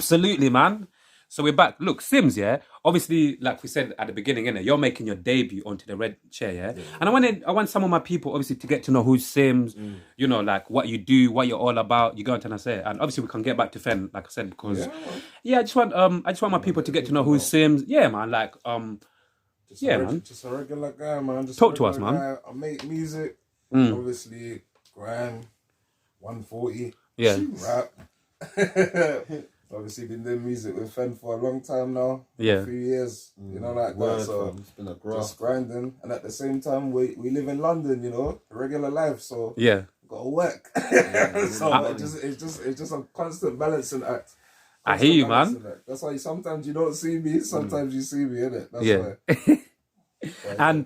Absolutely, man. So we're back. Look, Sims, yeah. Obviously, like we said at the beginning, innit, you're making your debut onto the red chair, yeah. And I want some of my people, obviously, to get to know who's Sims. You know, like what you do, what you're all about. You go on and I say, and obviously we can get back to Fend, like I said, because I just want my people to get to know who's Sims. Yeah, man. Like man. Just a regular guy, man. Talk to us, man. Guy. I make music, obviously, grind, 140, rap. Obviously, been doing music with Fend for a long time now. A few years, you know, like that. So it's been a graph. Just grinding, and at the same time, we live in London, you know, a regular life. So gotta work. So it's just a constant balancing act. I hear you, man. That's why sometimes you don't see me, sometimes you see me, innit? That's why. And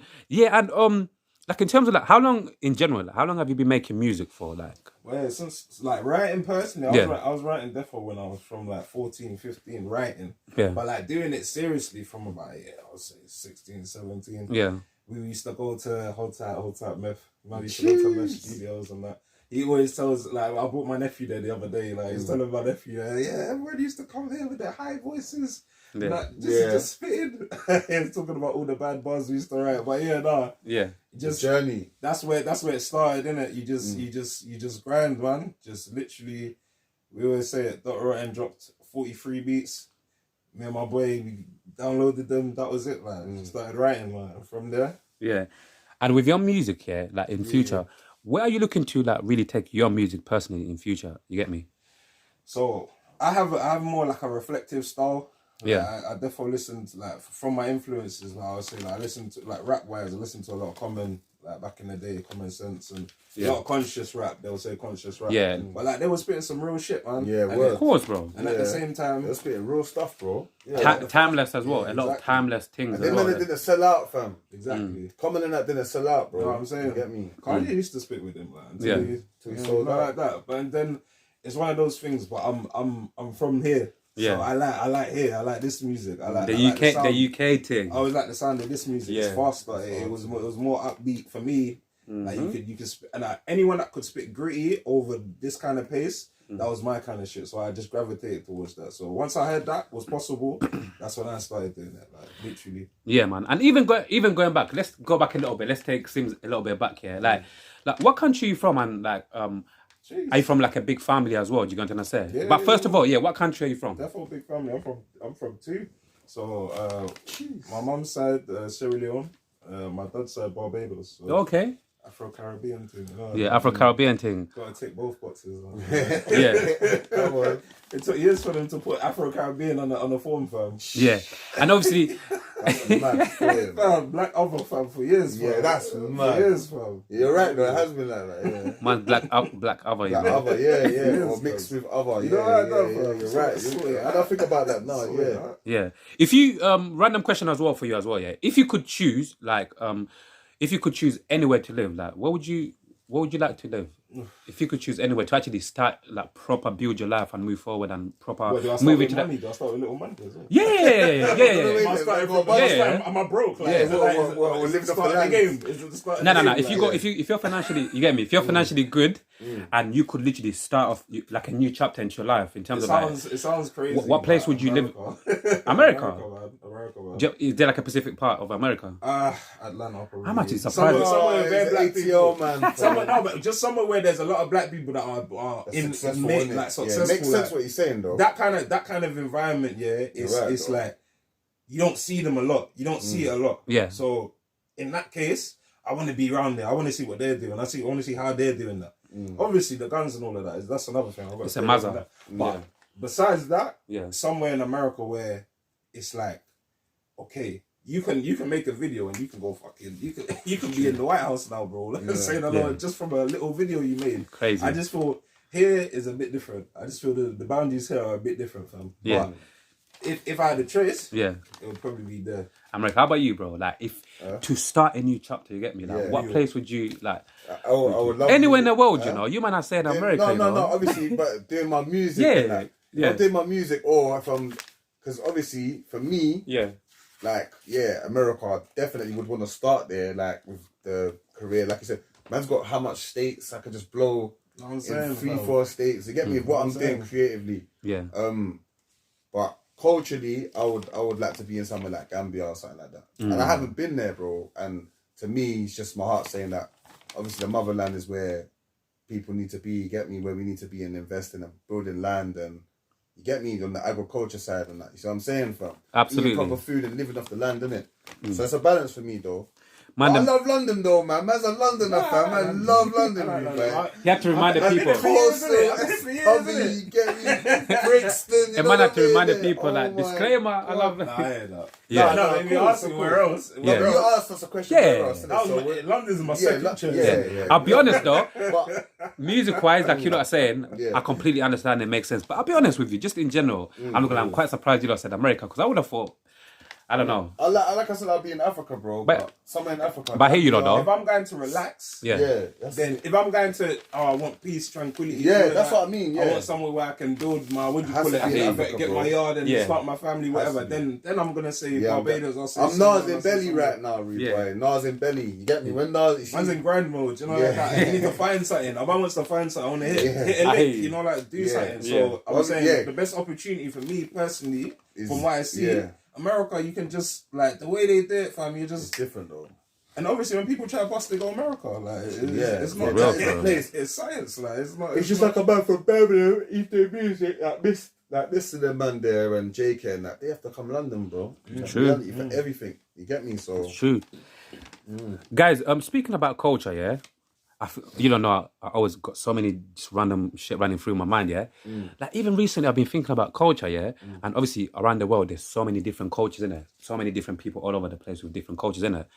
like in terms of like how long in general, how long have you been making music for? Like, well, since like writing personally, I was writing defo when I was from like 14, 15, writing. Yeah. But like doing it seriously from about I would say 16, 17. Yeah. We used to go to Hotel Meth. Man, we used to go to Meth Studios and that. He always tells, like, I brought my nephew there the other day, like, he's telling my nephew, everybody used to come here with their high voices. Yeah. Like, just spitting. He's talking about all the bad bars we used to write. But just the journey. That's where it started, innit? You just grind, man. Just literally, we always say it, Dr. Rotten dropped 43 beats. Me and my boy, we downloaded them, that was it, man. Started writing, man. And from there. Yeah. And with your music, like in future, where are you looking to like really take your music personally in future? You get me? So I have more like a reflective style. Yeah. I definitely listen to like from my influences. Like I would say, like I listen to like rap wise. I listen to a lot of Common, like back in the day, Common Sense, and a lot of conscious rap. They'll say conscious rap. Yeah. But like they were spitting some real shit, man. Yeah, of course, bro. And at the same time, they're spitting real stuff, bro. Timeless as well. A lot of timeless things. And then they didn't sell out, fam. Exactly. Common and that didn't sell out, bro. You know what I'm saying? You get me? Kanye used to spit with him, man. Until he sold out. Like that. But then it's one of those things. But I'm from here. Yeah. So I like here. I like this music. I like the UK thing. I always like the sound of this music. It's faster. It was more upbeat for me. Like you could spit, and anyone that could spit gritty over this kind of pace, that was my kind of shit. So I just gravitated towards that. So once I heard that was possible, that's when I started doing it. Like literally. Yeah, man. And even going back, let's go back a little bit. Let's take Sims a little bit back here. Like what country are you from? And like Jeez. Are you from like a big family as well? Do you go to say? Yeah, but first of all, what country are you from? Definitely a big family. I'm from two. So my mum's side Sierra Leone, my dad's side Barbados. So okay. Afro-Caribbean thing. You know? Yeah, Afro-Caribbean thing. Gotta tick both boxes. Yeah. Come on. It took years for them to put Afro-Caribbean on the form, fam. Yeah. And obviously... Black other, fam, for years, fam. Yeah, that's mad. For years, fam. You're right, though. It has been like that, yeah. Man, black other, Black other, yeah. Or mixed with other, you know what I You're right. I don't think about that now, Yeah. If you, random question as well for you as well, yeah. If you could choose, like, if you could choose anywhere to live, like, where would you like to live? If you could choose anywhere to actually start, like, proper build your life and move forward and proper move into that. Do I start with little money as well? Yeah. Am I broke? Like, we're living off the game. No. If you're financially, you get me. If you're financially good, and you could literally start off like a new chapter into your life in terms of it sounds crazy. What place would you live? America, man. Is there like a specific part of America? Atlanta. Probably. I'm actually surprised. Somewhere where black people, man. Just somewhere where there's a lot of black people that are successful. It makes sense what you're saying, though. That kind of environment, it's like you don't see them a lot. You don't see it a lot. Yeah. So in that case, I want to be around there. I want to see what they're doing. I want to see how they're doing that. Obviously, the guns and all of that's another thing. It's a mazza. But besides that, somewhere in America where it's like, okay, you can make a video and you can go fucking you can be in the White House now, bro. Just from a little video you made. Crazy. I just feel here is a bit different. I just feel the boundaries here are a bit different, fam. Yeah. But if I had a choice, it would probably be there. America. How about you, bro? Like, if to start a new chapter, you get me? Like, what place would you like? I would love anywhere in the world, you know. You might not say in America. No, obviously, but doing my music. Not doing my music, or because obviously for me, America, I definitely would want to start there, like with the career. Like you said, man's got how much states I could just blow in 3-4 states. You get me? What I'm doing creatively. Yeah. But culturally, I would like to be in somewhere like Gambia or something like that. And I haven't been there, bro. And to me, it's just my heart saying that obviously the motherland is where people need to be, you get me, where we need to be and investing and building land and you get me on the agriculture side and that. You see what I'm saying, fam? Absolutely. Eating proper food and living off the land, innit? So it's a balance for me though. Man, I love London though, man. Man's a Londoner, fam. I love London, man. You have to remind the people. Brixton. A man have to remind the people, like, disclaimer, I love that. No, if you ask me where else. Yeah, you asked us a question. Yeah. London's my second choice. Yeah. I'll be honest though, But music-wise, like you know what I'm saying, I completely understand it makes sense. But I'll be honest with you, just in general, I'm quite surprised you lot said America, because I would have thought, I don't know. like I said, I'll be in Africa, bro. But somewhere in Africa. But I hear you lot though. If I'm going to relax, then if I'm going to, I want peace, tranquility. That's what I mean. Yeah. I want somewhere where I can build my, get my yard and start my family, whatever. Then I'm gonna say Barbados or something. I'm Nas in belly right now, boy. Nas in belly. You get me? When Nas, man's in grind mode. You know, like that. You need to find something. A man wants to find something. I want to hit a lick. You know, like do something. So I was saying the best opportunity for me personally, from what I see. America, you can just, like, the way they do it, fam, you just... It's different, though. And obviously, when people try to bust, they go America. Like, it's not real, that place. It's science, like, it's not... It's just like a man from Birmingham, East Day Music, like this to the man there and JK and that, they have to come London, bro. True. For everything. You get me? So... True. Guys, speaking about culture, yeah? You don't know, I always got so many just random shit running through my mind, yeah? Like, even recently, I've been thinking about culture, yeah? And obviously, around the world, there's so many different cultures, in there. So many different people all over the place with different cultures, in there.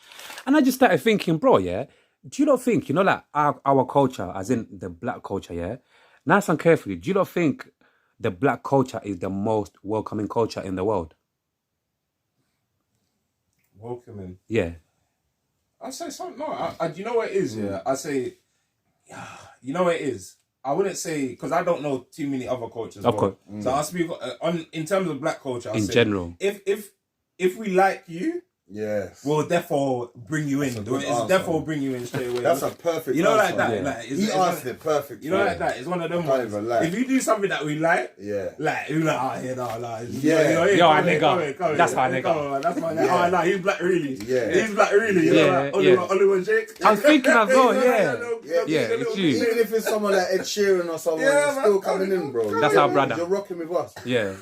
And I just started thinking, bro, yeah? Do you not think, you know, like, our culture, as in the black culture, yeah? Now, listen carefully, do you not think the black culture is the most welcoming culture in the world? Welcoming? Yeah. I say something. No, you know what it is. Yeah, I say, you know what it is. I wouldn't say because I don't know too many other cultures. Of course. So I speak on in terms of black culture. In general, if we like you, yes, we'll therefore bring you in. It's therefore bring you in straight away. That's a perfect. You know, answer. like that. Yeah. Like, he answered it perfect. You know, like that. It's one of them ones. If you do something that we like, like you're like, nigga, that's my nigga. That's my nigga. Oh, no, he's black really. Yeah, he's black really. Yeah, Oliver Jake. I'm thinking as well. Yeah, it's you. Even if it's someone like Ed Sheeran or someone, it's still coming in, bro. That's our brother. You're rocking with us. Yeah.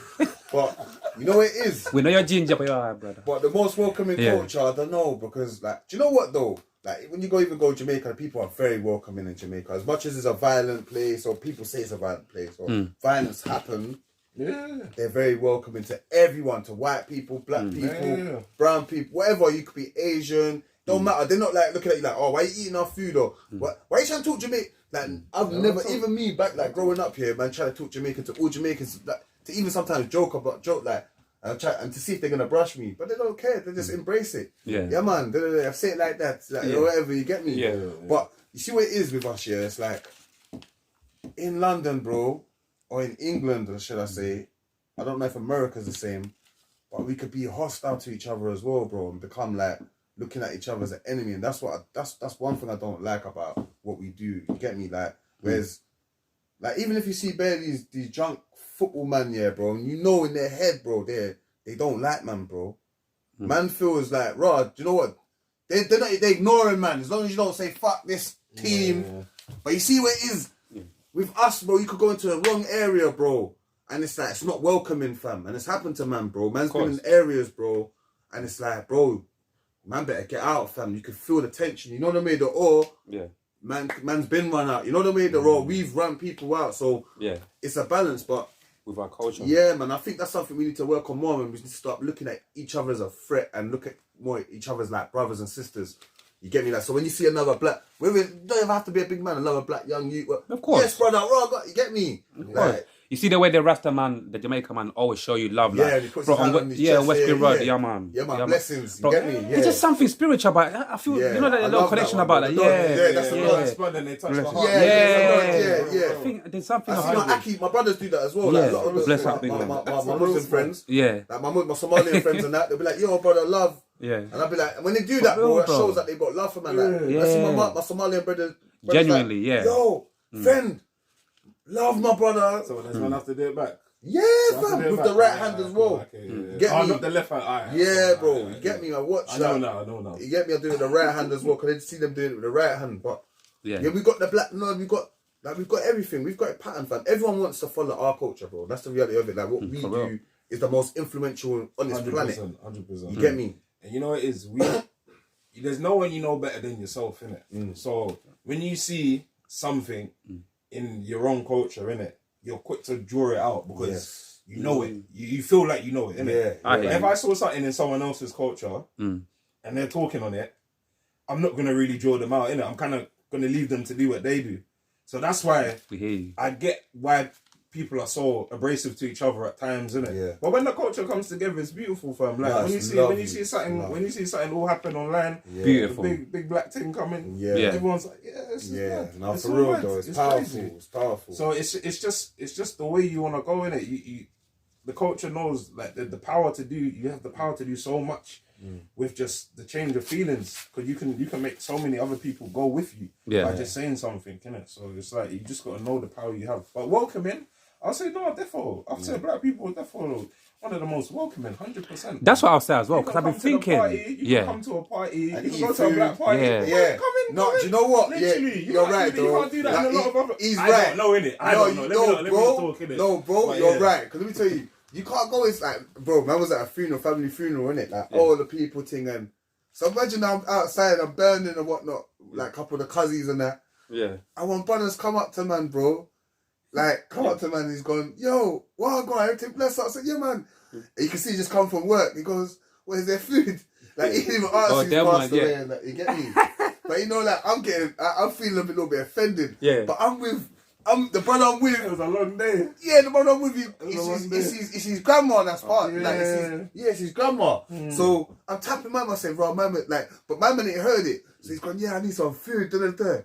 But you know what it is? We know you're ginger, but you're our brother. But the most welcoming culture, I don't know, because like, do you know what though? Like when you go Jamaica, people are very welcoming in Jamaica. As much as it's a violent place, or people say it's a violent place, or violence happen, they're very welcoming to everyone, to white people, black people, brown people, whatever. You could be Asian, don't matter. They're not like looking at you like, oh, why are you eating our food, or why are you trying to talk Jamaican? Like I've never, even me back like growing up here, man, trying to talk Jamaican to all Jamaicans, like to even sometimes joke like. And to see if they're gonna brush me, but they don't care. They just embrace it. Yeah, man. I say it like that, like or whatever. You get me? Yeah. But you see what it is with us here. It's like in London, bro, or in England, or should I say? I don't know if America's the same, but we could be hostile to each other as well, bro, and become like looking at each other as an enemy. And that's that's one thing I don't like about what we do. You get me? Like, whereas, like even if you see these drunk football man, yeah, bro, and you know in their head, bro, they don't like man, bro. Man feels like, Rod, you know what? They're ignoring man. As long as you don't say fuck this team. But you see what it is with us, bro. You could go into the wrong area, bro, and it's like it's not welcoming, fam. And it's happened to man, bro. Man's been in areas, bro, and it's like, bro, man better get out, fam. You could feel the tension. You know what I mean? Man's been run out. You know what I mean? We've run people out, so it's a balance, but. With our culture. Yeah, man. I think that's something we need to work on more, and we need to start looking at each other as a threat and look at more at each other as like brothers and sisters. You get me? Like, so when you see another black, don't even have to be a big man, another black young youth. Of course. Yes, brother. You get me? Like, you see the way the Rasta man, the Jamaican man, always show you love. Yeah, like, he puts bro, his hand on his chest, Westfield Road, yeah, man. Yeah, man, blessings. Bro, you get me? Yeah. It's just something spiritual about it. I feel, you know, that little connection about that. Yeah, that's the Lord's blood and they touch the heart. Yeah. I think there's something about Aki, my brothers do that as well. Yeah. Like, Bless up, my Muslim friends. Yeah. Like my Somalian friends and that, they'll be like, yo, brother, love. Yeah. And I'll be like, when they do that, bro, it shows that they've got love for man. Like, I see my Somalian brother. Genuinely, like, yo, Fend, love my brother. So does man have to do it back? Yeah, So I can fam, do it with back. the right hand as well. Okay, yeah. Get me? Not the left hand. Alright. Yeah, bro. Alright, You get me? I watch I that. know now. You get me? I do it with the right hand as well. Cause I didn't see them doing it with the right hand. But Yeah. we got the black. No, we've got everything. We've got a pattern, fam. Everyone wants to follow our culture, bro. That's the reality of it. Like what we do is the most influential on this planet. 100%. You get me? And you know what it is? There's no one you know better than yourself, innit? So when you see something in your own culture, innit, you're quick to draw it out because you know it. You feel like you know it, innit? Yeah. If I saw something in someone else's culture and they're talking on it, I'm not gonna really draw them out, innit? I'm kind of gonna leave them to do what they do. So that's why I get why people are so abrasive to each other at times, innit? Yeah. But when the culture comes together, it's beautiful, fam. Like when you see something all happen online, beautiful, the big black thing coming, everyone's like, this is good. No, it's for real good. though, it's powerful. Crazy. It's powerful. So it's just the way you want to go in it. The culture knows like the power to do. You have the power to do so much with just the change of feelings, because you can make so many other people go with you by just saying something, innit? So it's like you just got to know the power you have. But welcoming, I'll say no, defo. I'll say black people defo one of the most welcoming, 100%. That's what I'll say as well, because I've been thinking. You can come to a party, you can go to a black party. Yeah. Come in. No, do you know what? Literally, you're right, you though. can't do that in a lot of other. He's I right. don't know, innit? I don't know. Let me not talk, innit? No, bro, But you're right. Because let me tell you, you can't go. It's like, bro, man was at a funeral, family funeral, innit? Like all the people thing, and so imagine I'm outside, I'm burning and whatnot, like a couple of the cousins and that. Yeah. And one brother's come up to man, bro. Like, come up to man, he's gone, yo, what I got? Everything bless up. I said, yeah, man. And you can see he just come from work. He goes, where's their food? Like, he didn't even ask who's passed away. And that, you get me? But you know, like, I'm feeling a little bit offended. Yeah. But the brother I'm with. It was a long day. Yeah, the brother I'm with, it's his grandma that's part. Yeah. Like, it's his grandma. So I'm tapping mama saying, bro, mama, like, but mama didn't heard it. So he's gone, yeah, I need some food, da.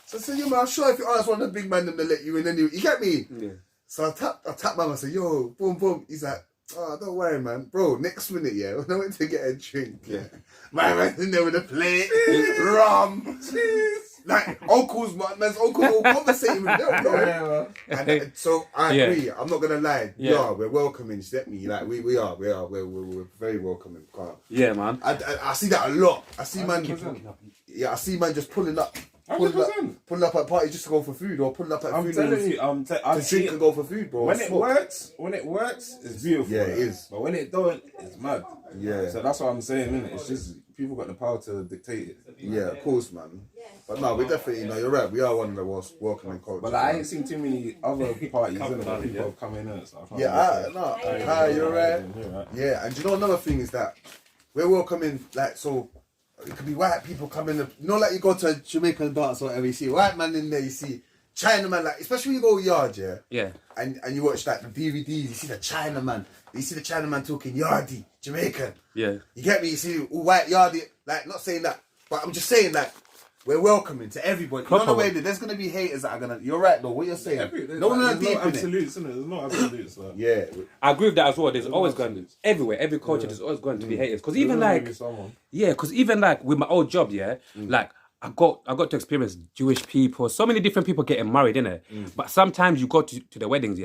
So I said, yeah, man, I'm sure if you ask one of the big man them to let you in anyway. You get me? Yeah. So I tap mama, I said, yo, boom. He's like, oh, don't worry, man. Bro, next minute, yeah, when I went to get a drink, my man's in there with a plate, rum, like, man's uncles all conversating with them. And so I agree, I'm not going to lie. We're welcoming, you get me? Like, we're very welcoming. Yeah, man. I see that a lot. I see man just pulling up at parties just to go for food, or pulling up at funerals. I'm telling you, to drink and go for food, bro. When it works, it's beautiful. Yeah, it is. But when it don't, it's mad. Yeah. So that's what I'm saying, innit? It's just people got the power to dictate it. Yeah, of course, man. But no, we definitely, you're right. We are one of the most welcoming cultures. But I ain't seen too many other parties, innit? Where people have come in and stuff. You're right. Yeah, and do you know another thing is that we're welcoming, like, so it could be white people coming. You know, like you go to a Jamaican dance or whatever, you see a white man in there, you see Chinaman, like, especially when you go yard, and you watch like the DVDs, you see the Chinaman, you see the Chinaman talking yardy, Jamaican. Yeah. You get me? You see all white yardy, like, not saying that, but I'm just saying that we're welcoming to everybody. You know the way that there's gonna be haters that are gonna. You're right though. What you're saying? No one deep in it. Absolutes, isn't it? There's no absolutes. Like. Yeah, I agree with that as well. There's always going to everywhere. Every culture, there's always going to be haters. Because even like, because even like with my old job, like I got to experience Jewish people, so many different people getting married, innit? But sometimes you go to the weddings,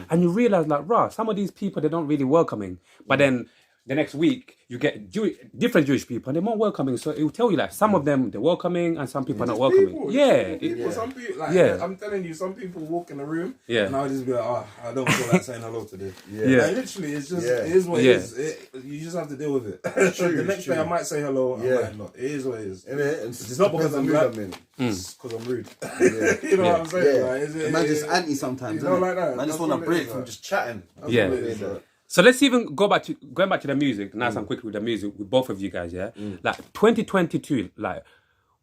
and you realize like, some of these people they're not really welcoming. But then the next week you get different Jewish people and they're more welcoming. So it will tell you like some of them they're welcoming and some people are not welcoming. Some people, like, I'm telling you, some people walk in the room and I'll just be like, I don't feel like saying hello today. Like, literally, it's just it is what it is. You just have to deal with it. The next day I might say hello, I might not. It is what it is. It's not because I'm black. It's because I'm rude. You know what I'm saying? Like, man just anti sometimes. You know, like that. I just want a break from just chatting. So let's even going back to the music, nice and quickly with the music, with both of you guys, Like 2022, like,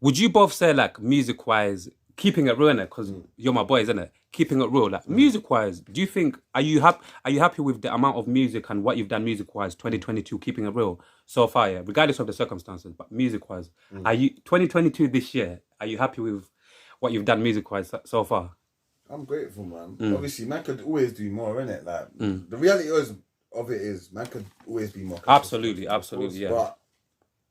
would you both say like music-wise, keeping it real, because you're my boys, innit? Keeping it real, like music-wise, do you think, are you happy with the amount of music and what you've done music-wise, 2022, keeping it real so far, regardless of the circumstances, but music-wise, are you, 2022 this year, are you happy with what you've done music-wise so far? I'm grateful, man. Obviously, man could always do more, innit? Like, the reality of it is, man could always be more. Absolutely, yeah. But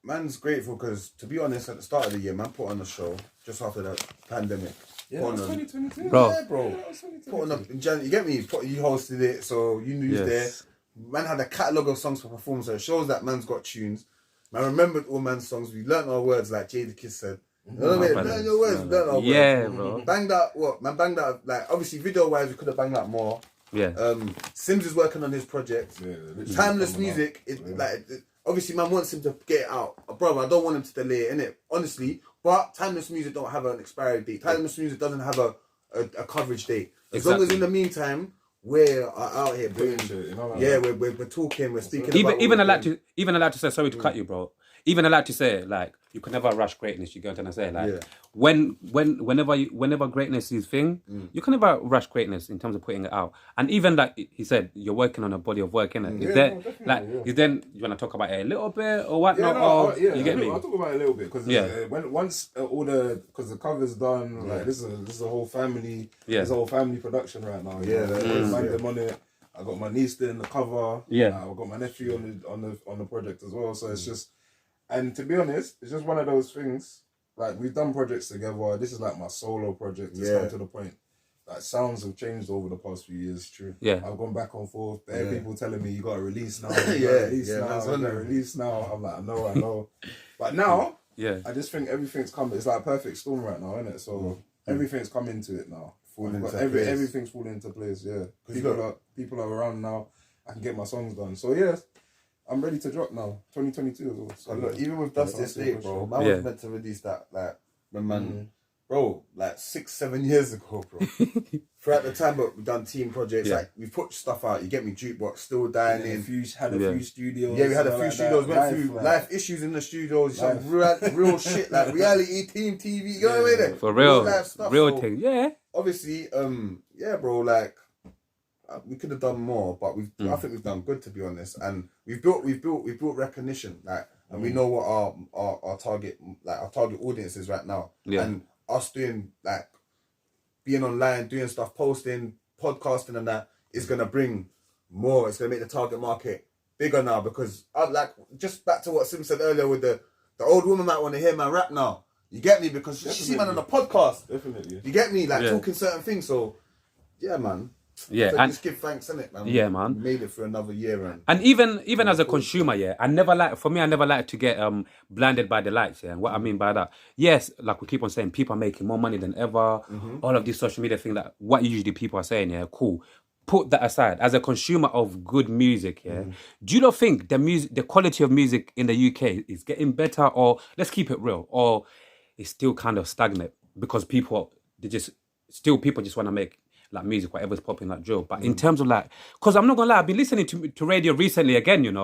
man's grateful because, to be honest, at the start of the year, man put on a show just after the pandemic. Yeah, that was 2022. Bro. Yeah, bro. That was 2022. Putting up in Jan, you get me? You hosted it, so you knew you was there. Yes. Man had a catalogue of songs for performance, so it shows that man's got tunes. Man remembered all man's songs. We learnt our words, like Jada Kiss said. Learn your words, learn our words. Yeah, bro. Banged out what? Man banged out, like, obviously video-wise, we could have banged out more. Yeah. Sims is working on his project. Yeah, literally Timeless coming music, out. obviously man wants him to get it out. Bro, I don't want him to delay it, innit? Honestly. But timeless music don't have an expiry date. Timeless music doesn't have a coverage date. As long as in the meantime, we're out here doing shit, you know, like yeah, we're talking, we're speaking Even about I like to say, sorry to cut you, bro. Even I like to say, like, you can never rush greatness. You get what I'm trying to say? Like, whenever greatness is thing, you can never rush greatness in terms of putting it out. And even like he said, you're working on a body of work, innit? Is then you want to talk about it a little bit or what? You get me? I'll talk about it a little bit because once because the cover's done, like this is a whole family. Yeah, it's a whole family production right now. Yeah, them on it. I got my niece in the cover. Yeah, I got my nephew on the project as well. So it's just. And to be honest, it's just one of those things. Like, we've done projects together. This is like my solo project. It's come to the point. Like, sounds have changed over the past few years. True. Yeah. I've gone back and forth. There are people telling me you got to release now. Release now. I'm like, I know. But now, I just think everything's coming. It's like a perfect storm right now, isn't it? So everything's come into it now. Everything's falling into place. Yeah. People are around now. I can get my songs done. So yeah. I'm ready to drop now. 2022 as well. So look, even with Dusty Estate, bro, man was meant to release that, like, when man, bro, like 6-7 years ago, bro. Throughout the time, but we've done team projects, like, we've put stuff out. You get me, Jukebox, Still Dying in. Had a few studios. Yeah, we had a few studios, went through life issues in the studios, some real shit, like reality team TV, you know what I mean? For real, real thing, yeah. Obviously, yeah, bro, like, we could have done more, but I think we've done good, to be honest. And we've built recognition, like, and we know what our target audience is right now. Yeah. And us doing, like, being online, doing stuff, posting, podcasting, and that is gonna bring more. It's gonna make the target market bigger now, because like, just back to what Sim said earlier with the old woman might want to hear my rap now. You get me? Because she see man on a podcast. Definitely. You get me? Like, talking certain things. So yeah, man. Yeah, so and just give thanks, innit, man? Yeah, man. We made it for another year, and even as a consumer, I never like to get blinded by the lights. Yeah, and what I mean by that, yes, like we keep on saying, people are making more money than ever. All of these social media things, that what usually people are saying, cool. Put that aside. As a consumer of good music, do you not think the quality of music in the UK is getting better, or let's keep it real, or it's still kind of stagnant because people just want to make like music, whatever's popping, like drill. But in terms of like, because I'm not gonna lie, I've been listening to radio recently again, and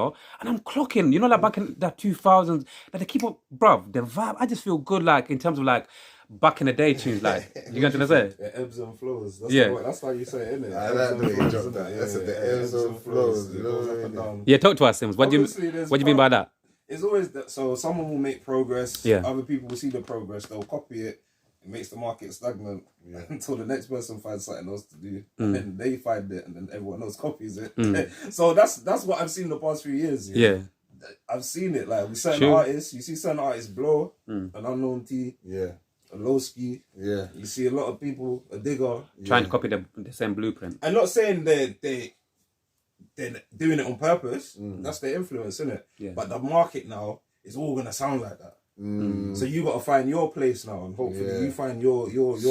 I'm clocking, like back in the 2000s, like they keep up, bruv, the vibe, I just feel good, like in terms of like back in the day tunes, like, you get what I'm saying? The ebbs and flows. That's how you say it, isn't it? I like the way you dropped that. That's the ebbs and flows. Yeah, talk to us, Sims. What do you mean by that? It's always that. So someone will make progress. Yeah. Other people will see the progress. They'll copy it. It makes the market stagnant until the next person finds something else to do, and then they find it, and then everyone else copies it. So that's what I've seen the past few years. Yeah, I've seen it, like with certain artists. You see certain artists blow, an Unknown T, a Lowski. Yeah, you see a lot of people, a Digger, trying to copy the same blueprint. I'm not saying they're doing it on purpose. That's their influence, isn't it? Yeah. But the market now is all gonna sound like that. So you got to find your place now, and hopefully you find your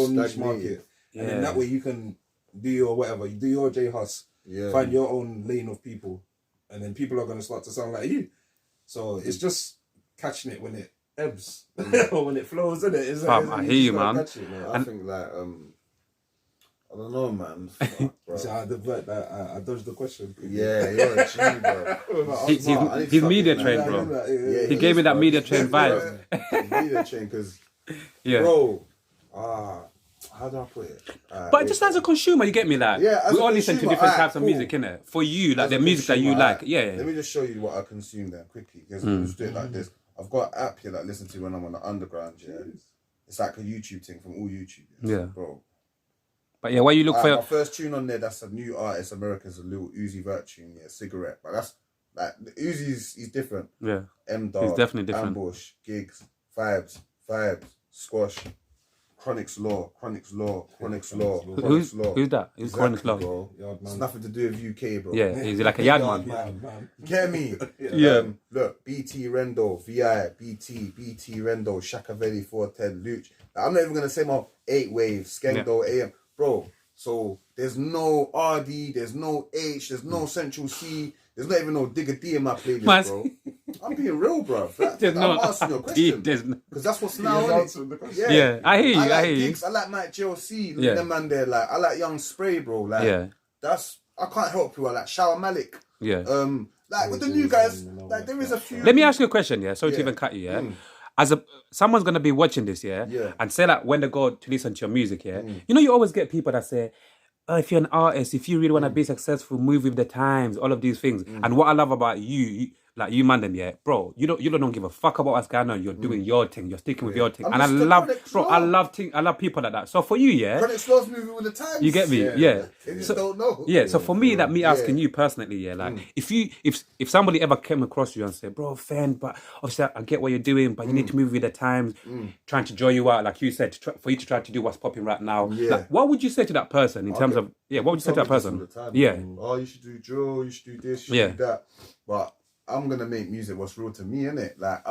niche market, and then that way you can do your whatever, you do your J-Hus, find your own lane of people, and then people are going to start to sound like you. So it's just catching it when it ebbs or when it flows, isn't it? I hear you, man. I think like I don't know, man. Fuck, bro. So I dodged the question. Yeah, you're a G, bro. He's media trained, bro. He gave me that media trained vibe. Media trained, because, bro, how do I put it? But just as a consumer, you get me, like, we all listen to different types of music, innit? For you, like the music that you like, Let me just show you what I consume then quickly, because we'll just do it like this. I've got an app here that I listen to when I'm on the underground. It's like a YouTube thing from all YouTube. Bro. But yeah, what you look for? My first tune on there, that's a new artist, America's a little Uzi Vert tune, Cigarette. But that's like Uzi's, he's different. He's definitely different. Ambush, Gigs, Vibes, Squash, Chronic's Law. Who's that? Who's Chronic's Law? Bro. It's nothing to do with UK, bro. Yeah, is he like a yard man? Man. Get me? Yeah. Look, BT Rendo, VI, BT Rendo, Shakavelli 410, Luch. I'm not even gonna say my 8 Wave, Skendo, AM, bro. So there's no RD, there's no H, there's no Central C, there's not even no Digger D in my playlist, bro. I'm being real, bro. I'm asking your question because that's what's now. Yeah, I hear you. I hear you. I like Mike JLC, them man there. Like I like Young Spray, bro. Like that's I can't help you. I like Shower Malik. Yeah. Like with the new guys, like there is a few. Let me ask you a question. Yeah. Sorry to even cut you. Yeah. As someone's gonna be watching this. Yeah. And say that when they go to listen to your music. Yeah. You know, you always get people that say, oh, if you're an artist, if you really want to be successful, move with the times, all of these things. And what I love about you, like you man them, bro, you don't give a fuck about what's going on. You're doing your thing. You're sticking with your thing. And I love people like that. So for you, Chronic's Law's moving with the times. You get me? Yeah. They just don't know. Yeah. So for me, that me asking you personally, like if somebody ever came across you and said, bro, Fend, but obviously I get what you're doing, but you need to move with the times, trying to draw you out, like you said, for you to try to do what's popping right now. Like, what would you say to that person in terms of, what would you say to that person? Oh, you should do drill, you should do this, you should do that. But I'm gonna make music what's real to me, innit? Like,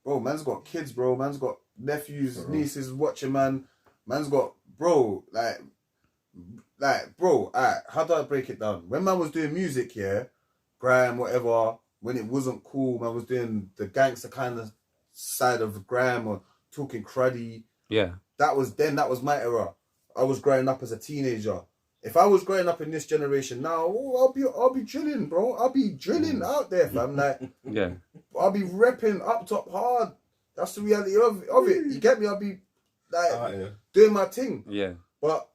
bro, man's got kids, bro. Man's got nephews, nieces watching, man. Man's got, bro, bro, how do I break it down? When man was doing music, grime, whatever, when it wasn't cool, man was doing the gangster kind of side of grime or talking cruddy. Yeah. That was my era. I was growing up as a teenager. If I was growing up in this generation now, I'll be drilling, bro. I'll be drilling out there, fam. Like, I'll be repping up top hard. That's the reality of it. You get me? I'll be like doing my thing. Yeah. But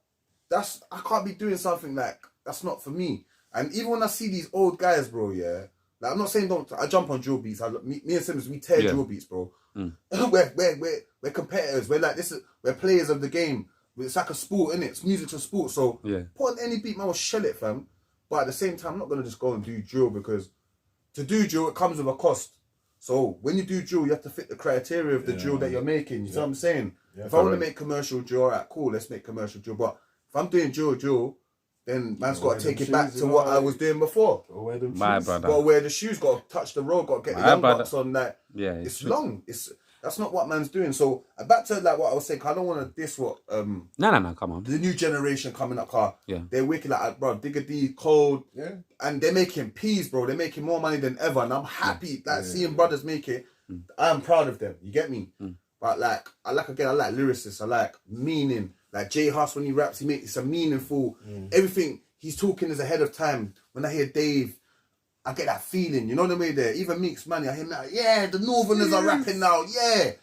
I can't be doing something like that's not for me. And even when I see these old guys, bro, like I'm not saying I jump on drill beats. Me and Simmz, we tear drill beats, bro. We're competitors. We're players of the game. It's like a sport, innit? It's music's a sport, so put on any beat, man, will shell it, fam. But at the same time, I'm not gonna just go and do drill because to do drill, it comes with a cost. So when you do drill, you have to fit the criteria of the drill that you're making. You know what I'm saying? If I want to make commercial drill, alright, cool, let's make commercial drill. But if I'm doing drill, then man's got to take it back to what I was doing before. My brother. Got to wear the shoes, got to touch the road, got to get the young bucks on that. Yeah, it's long. That's not what man's doing. So back to like what I was saying, I don't want to diss what No, come on. the new generation coming up, car. Yeah. They're wicked like bro, Digger D, Cold, and they're making peas, bro. They're making more money than ever, and I'm happy seeing brothers make it. I'm proud of them. You get me? But like I like lyricists. I like meaning. Like J Hus when he raps, he makes it's a meaningful. Everything he's talking is ahead of time. When I hear Dave, I get that feeling, you know what I mean? There, even Meeks Money, I hear now, the Northerners are rapping now,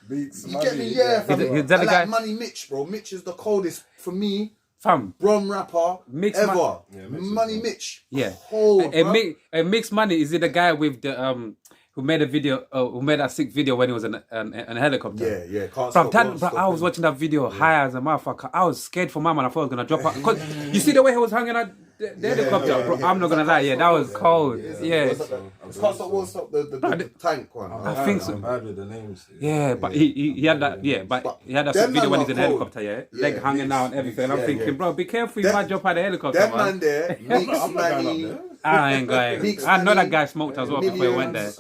Meeks you Money, get me, fam. Is that I the guy? like Money Mitch, bro. Mitch is the coldest for me, Fam. Brom rapper Mix ever. Money Mitch, Yeah. cold, And Mix Money, is it the guy with the who made a video, who made that sick video when he was in a helicopter? Yeah. Can't Bro, stop, I was watching that video high as a motherfucker. I was scared for my man. I thought I was gonna drop out. Cause you see the way he was hanging out the helicopter, bro. I'm not gonna lie. That was cold. Yeah. Can't stop, won't stop the tank one. I think so. I'm bad with the names. Yeah, but he had that. Yeah, but he had that sick video when he's in the helicopter. Leg hanging out and everything. I'm thinking, bro, be careful. You might jump out the helicopter, That man. man there, Meeks Money. I ain't going. I know that guy smoked as well before he went there.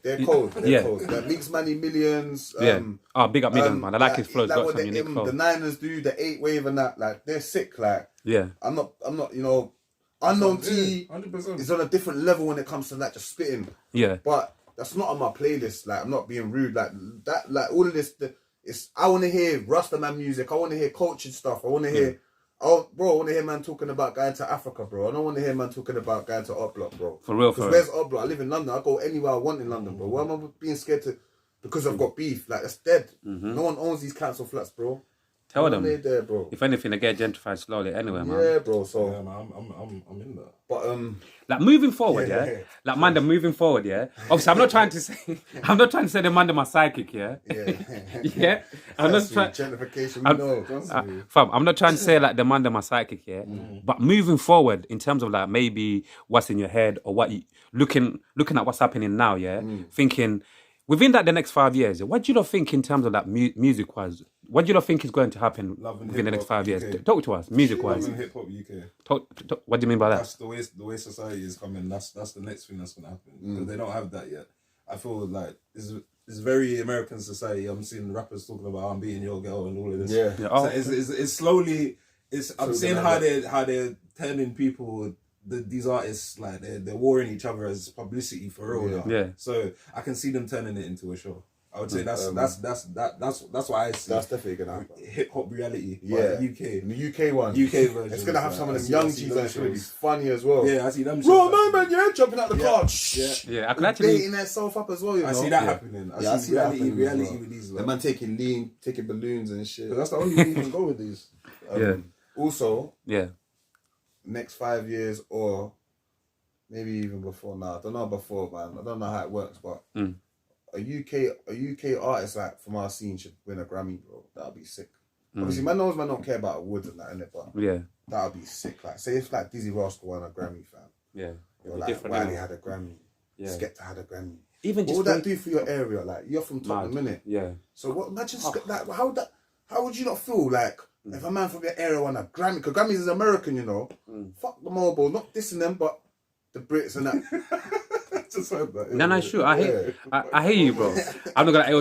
They're cold. They're cold. That Meeks Money Millions. Oh, big up Millions, man. I like his flow. It's like got what some unique flow. the Niners do, the 8 Wave and that, like they're sick. Like I'm not, you know, Unknown T 100%. is on a different level when it comes to like just spitting. Yeah. But that's not on my playlist. Like I'm not being rude. Like that, like all of this. I want to hear Rastaman music. I want to hear cultured stuff. I want to hear. Oh, bro, I want to hear man talking about going to Africa, bro. I don't want to hear man talking about going to Up Block, bro. For real, Because where's Up Block? I live in London. I go anywhere I want in London, bro. Why am I being scared to? Because I've got beef. Like, that's dead. No one owns these council flats, bro. Tell them. There, bro. If anything, they get gentrified slowly anyway, man. Yeah, bro. So Yeah, man, I'm in that. but Like moving forward, like man, they're moving forward, Obviously, I'm not trying to say the man, they're my psychic, yeah. I'm not trying. Gentrification, we know. Fam, I'm not trying to say like the man, they're my psychic, But moving forward in terms of like maybe what's in your head or what you looking at what's happening now, thinking within that the next 5 years, what do you not think in terms of that music wise? What do you not think is going to happen within the next 5 years? UK. Talk to us, music wise. Love and hip hop UK. What do you mean by that? That's the way society is coming. That's the next thing that's gonna happen because they don't have that yet. I feel like it's very American society. I'm seeing rappers talking about I'm beating your girl and all of this. Yeah. Oh, So it's slowly. I'm seeing how they're turning people. These artists like they're warring each other as publicity for real. Now. Yeah. So I can see them turning it into a show. I would say that's what I see. That's definitely gonna happen. Hip hop reality. Yeah, like UK. the UK one. UK version. It's gonna have some of them young G's and it's gonna be shows. funny as well. Yeah, I see them. Bro, shows man, yeah, jumping out the car. Yeah, I could actually. Dating themselves up as well, you know. I see that happening. I see that happening reality as well. with these. The man taking lean, taking balloons and shit. That's the only way you can go with these. Yeah. Also, Yeah. next 5 years or maybe even before now. I don't know before, man. I don't know how it works, but a UK artist like from our scene should win a Grammy, bro. That'd be sick. Obviously, man don't care about awards and that, innit? But Yeah. that'd be sick. Like, say if like Dizzy Rascal won a Grammy, fam. Yeah. Or like Wiley had a Grammy. Yeah. Skepta had a Grammy. Even What just would that do for your area? Like, you're from Tottenham, innit? Yeah. So what? Imagine like how would you not feel like if a man from your area won a Grammy? Because Grammys is American, you know. Fuck the mobile, not dissing them, but the Brits and that. Just heard that. No, sure. I hear you, bro. I'm not gonna. It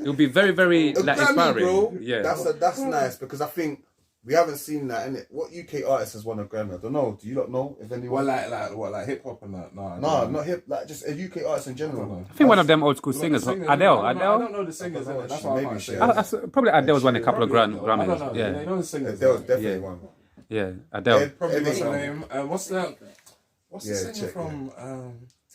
would be very, very A like Grammy, inspiring. bro. Yeah. That's nice because I think we haven't seen that, innit? What UK artist has won a Grammy? I don't know. Do you not know if anyone? Like hip hop and that? No, not hip. Like just a UK artist in general. I think one of them old school singers, Adele. I don't know the singers. That's why I Maybe can't she say. has. Probably Adele's won a couple of I don't Grammys. know. Yeah. They know the singers. There was definitely one. Yeah. Adele. Probably what's her Everyone. name? What's that? What's the singer check, from?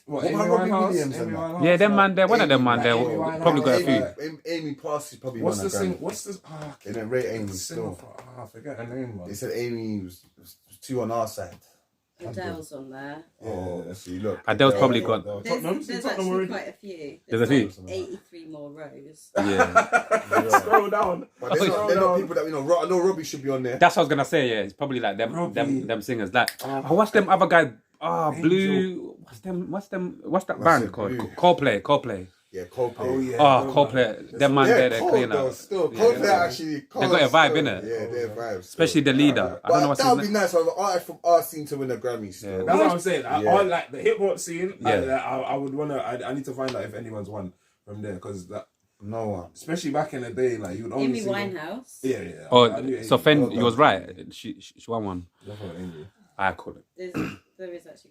What Amy about Robbie Winehouse? Williams and Amy that? Winehouse? Yeah, them man there. One of them man there. Amy Winehouse. Probably got a few. Amy Parsons probably What's won a the Grammy. sing? What's the? They didn't rate Amy singer still. for? I forget her name, man. They said Amy was too on our side. Adele's on there. Oh, see, look. Adele's probably got. Tottenham. There's Tottenham actually already. quite a few. There's a few. 83 more rows. Yeah. Scroll down. But they're not people that we know. I know Robbie should be on there. That's what I was gonna say. Yeah, it's probably like them singers. Like, I watched them other guys. Blue. What's that band it, called? Blue? Coldplay. Yeah, Coldplay. Oh yeah. Coldplay. Them man there, they're clean though, out. still. Coldplay actually. They got a vibe, still. innit? Yeah, their vibes. Especially the leader. I don't know But what's that his would be name. nice for an artist from our scene to win a Grammy still. That's what I'm saying. I like the hip hop scene. Yeah. I would wanna. I need to find out if anyone's won from there because No one. especially back in the day, like you'd only Amy see them- Winehouse. Yeah, yeah. Oh, I knew so Amy. Fend, you was right. She won one. Definitely Amy. I call it. There is actually quite